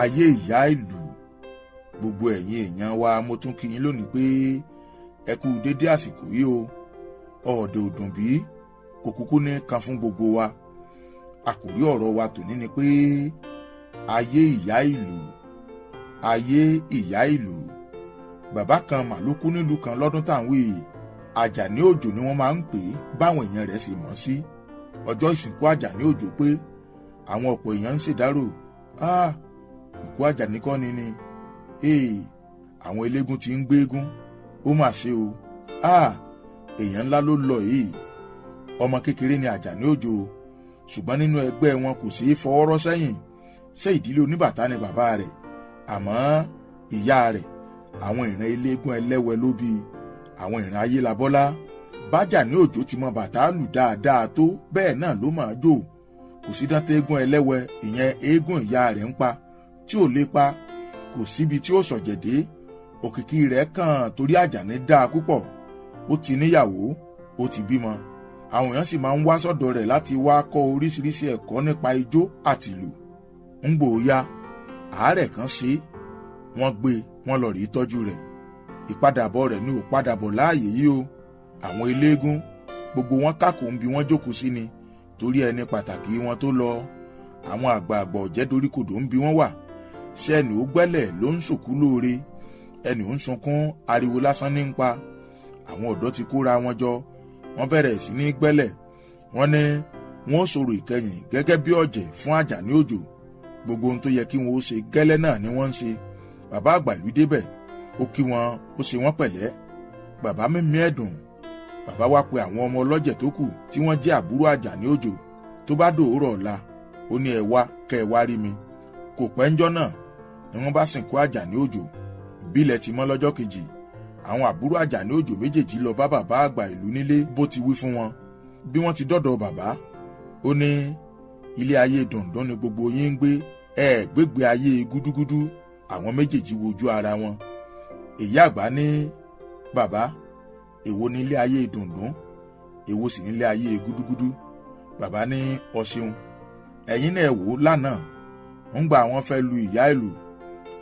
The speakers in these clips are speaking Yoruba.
ayé ìyá ìlú. Gbogbo ẹ̀yin èèyàn wa mo tún kí yín lónìí pé ẹ kú dédé àsìkò yìí o. Ọ̀ọ̀dẹ̀ òdùn bí kò kúkú ní kan fún gbogbo wa. Àkòrí ọ̀rọ̀ wa tòní ni pé ayé ìyá ìlú. Ayé ìyá ìlú. Bàbá kan mà ló kú nílùú kan lọ́dún táwọn wí. Àjàní Òjò ni wọ́n máa ń pè é báwọn èèyàn rẹ̀ sì mọ̀ sí. Ọjọ́ ìsìnkú Àjàní Òjò pé àwọn ọ̀pọ̀ èèyàn ń ṣèdárò. Òkú Àjàní kọ́ ni. Àwọn eléégún ti ń gbéégún. Ó mà ṣe o. Èèyàn ńlá ló lọ yìí. Ọmọ kékeré ni Àjàní Òjò, ṣùgbọ́n nínú ẹgbẹ́ wọn kò sí fọwọ́rọ́ sẹ́yìn. Ṣé ìdílé oníbàtà ni bàbá rẹ̀, àmọ́ ìyá rẹ̀ àwọn ìran eléégún ẹlẹ́wẹ̀ ló bí. Àwọn ìran Ayélabọ́lá. Bájàní Òjò ti mọ bàtà lù dáadáa tó bẹ́ẹ̀ náà ló máa jó. Kò sí dántẹ́gún ẹlẹ́wẹ̀ ìyẹn eégún ìyá rẹ̀ ń pa tí ò lè pa. Kò síbi tí ó sọ̀jẹ̀dé. Òkìkí rẹ̀ kàn torí Àjàní dáa púpọ̀. Ó ti níyàwó, ó ti bímọ. Àwọn èèyàn sì máa ń wá sọ́dọ̀ rẹ̀ láti wá kọ́ oríṣiríṣi ẹ̀kọ́ nípa ijó àti ìlù. Ń gbòóyá àárẹ̀ kan ṣe é. Wọ́n gbé wọn lọ rí tọ́jú rẹ̀. Ìpadàbọ̀ rẹ̀ ni ò padàbọ̀ láàyè yìí o. Àwọn eléégún gbogbo wọn kákò ń bi wọ́n jókòó sí ni torí ẹni pàtàkì wọn tó lọ. Àwọn àgbààgbà ọ̀jẹ́ doríkodò ń bi wọ́n wà. Ṣé ẹni ó gbẹ́lẹ̀ ló ń sòkú lóore? Ẹni ó ń sunkún ariwo lásán ní ń pa. Àwọn ọ̀dọ́ ti kóra wọn jọ. Wọ́n bẹ̀rẹ̀ sí ní gbẹ́lẹ̀. Wọ́n ní wọ́n ó sọ̀rọ̀ ìkẹyìn gẹ́gẹ́ bí ọ̀jẹ̀ fún Àjàní Òjò. Gbogbo ohun tó yẹ kí wọ́n ó ṣe gẹ́lẹ́ náà ni wọ́n ń ṣe. Bàbá àgbà ìlú débẹ̀. Ó kí wọn, ó ṣe wọ́n pẹ̀lẹ́. Bàbá mímí ẹ̀dùn. Bàbá wá pe àwọn ọmọ ọlọ́jẹ̀ tó kù tí wọ́n jẹ́ àbúrò Àjàní Òjò. Tó bá dòórọ̀ ọ̀la, ó ní ẹ wá kẹ́ ẹ wá rí mi. Kò pẹ́ ńjọ́ náà ni wọ́n bá sìnkú Àjàní Òjò. Bílẹ̀ ti mọ́ lọ́jọ́ kejì. Àwọn àbúrò Àjàní Òjò méjèèjì lọ bá bàbá àgbà ìlú nílé bó ti wí fún wọn. Bí wọ́n ti dọ́dọ̀ bàbá, ó ní ilé ayé dùndún ni gbogbo yín ń gbé. Gbégbé ayé gúdúgúdú. Àwọn méjèèjì wojú ara wọn. Ìyá àgbà ní, bàbá, èwo ni ilé ayé dùndún, èwo sì ní ilé ayé gúdúgúdú? Bàbá ní, ọ ṣeun. Ẹ̀yin náà wò lánàá. ń gba àwọn fẹ́ lu ìyá ìlú,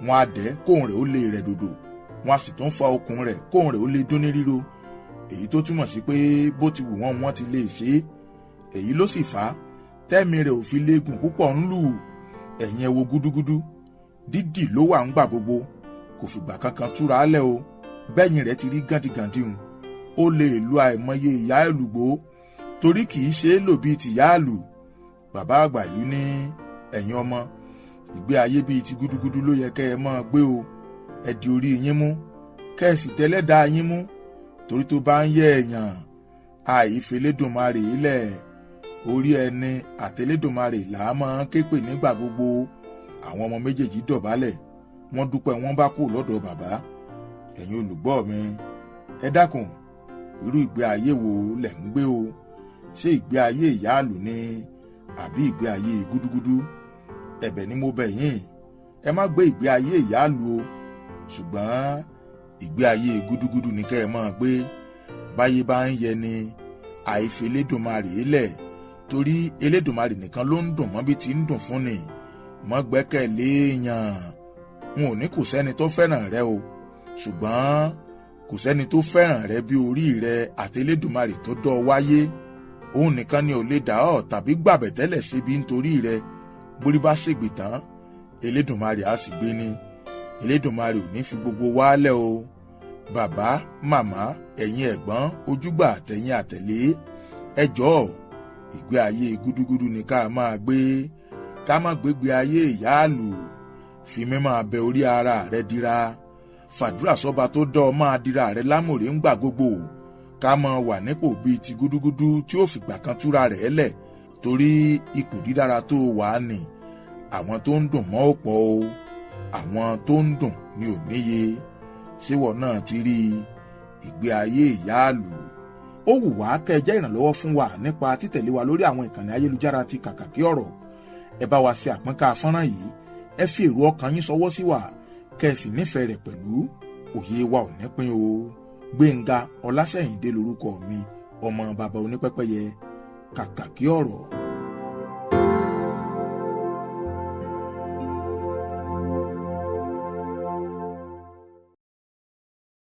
wọn á dẹ́ kóhùn rẹ̀ ó lè rẹ̀ dòdò, wọn á sì tún fa okùn rẹ̀ kóhùn rẹ̀ ó lè dún ní ríro. Èyí tó túmọ̀ sí pé bó ti wù wọ́n ti lè ṣe é. Èyí ló sì fà á tẹ́mi rẹ̀ ò fi léegun púpọ̀ ń lù. Ẹ̀yin ẹ wo gúdúgúdú, dídì ló wà ń gbà gbogbo, kò fìgbà kankan túra á lẹ̀ o. Bẹ́yìn rẹ̀ ti rí gàndìgàndìhùn, ó lè lu àìmọye ìyá ìlú gbó, torí kì í ṣe é lò bíi tìyá ìlú. Bàbá àgbà ìlú ní, ẹ̀yin ọmọ, ìgbé ayé bíi ti gúdúgúdú ló yẹ kẹ́ ẹ máa gbé o. Ẹ di orí yín mú, kẹ́ ẹ sì tẹ́lẹ́dàá yín mú, torí tó bá ń yẹ èèyàn, àìfẹ́lẹ́dùnmarè ilẹ̀, orí ẹni àtẹlẹ́dùnmarè là á máa képè nígbà gbogbo. Àwọn ọmọ méjèèjì dọ̀bálẹ̀, wọ́n dúpẹ́ wọ́n bá kú lọ́dọ̀ bàbá. Ẹ̀yin olùgbọ́ mi, ẹ dákun, irú ìgbé ayé wo lẹ̀ ń gbé o? Ṣé ìgbé ayé ìyáàlú ni àbí ìgbé ayé gúdúgúdú? Ẹ̀bẹ̀ ni mo bẹ̀ yín, ẹ má gbé ìgbé ayé ìyáàlú o, ṣùgbọ́n ìgbé ayé gúdúgúdú ni kẹ́ ẹ máa gbé. Báyé bá ń yẹ ni àìfi Elédùmarè lẹ̀, torí Elédùmarè nìkan ló ń dùn mọ́ bí ti ń dùn fún ni. Mọ́ gbẹ́kẹ̀lé èèyàn. N ò ní kò sẹ́ni tó fẹ́ràn rẹ o, ṣùgbọ́n kò sẹ́ni tó fẹ́ràn rẹ bí orí rẹ àti Elédùmarè tó dọ́ ọ wáyé. Òun nìkan ni ò lè dá ọ tàbí gbàbẹ̀tẹ́lẹ̀ síbi nítorí rẹ. Borí bá ṣègbè tán, Elédùmarè á sì gbé ni. Elédùmarè ò ní fi gbogbo wálẹ̀ o. Bàbá, màmá, ẹ̀yin ẹ̀gbọ́n, ojúgbà àtẹ̀yìn àtẹ̀lé, ẹ jọ̀ọ́, ìgbé ayé gúdúgúdú ni ká máa gbé. Ká má gbégbé ayé ìyáàlú. Fi mímọ́ bẹ orí ara rẹ dira. Fàdúrà sọ́ba tó dọ́ ọ máa dira rẹ lámòrè ń gbà gbogbo. Ká máa wà nípò bíi ti gúdúgúdú tí ó fìgbà kan túra rẹ̀ lẹ̀, torí ipò dídára tó wà ní. Àwọn tó ń dùn mọ́ ò pọ̀ o, àwọn tó ń dùn ni ò níye. Ṣéwọ náà ti rí ìgbé ayé ìyáàlú? Ó wù wá kẹ́ ẹ jẹ́ ìrànlọ́wọ́ fún wa nípa títẹ̀lé wa lórí àwọn ìkànnì ayélujára ti Kàkàkí Ọ̀rọ̀. Ẹ bá wa ṣe àpọ́nká fọ́nrán yìí, ẹ fi èrò ọkàn yín ṣọwọ́ sí wa, kẹ́ ẹ sì nífẹ̀ẹ́ rẹ̀ pẹ̀lú. Òye wa ò ní pín o. Gbénga Ọláṣẹ́yìndé lorúkọ mi, ọmọ bàbá onípẹ́pẹ́yẹ. Kàkàkí Ọ̀rọ̀.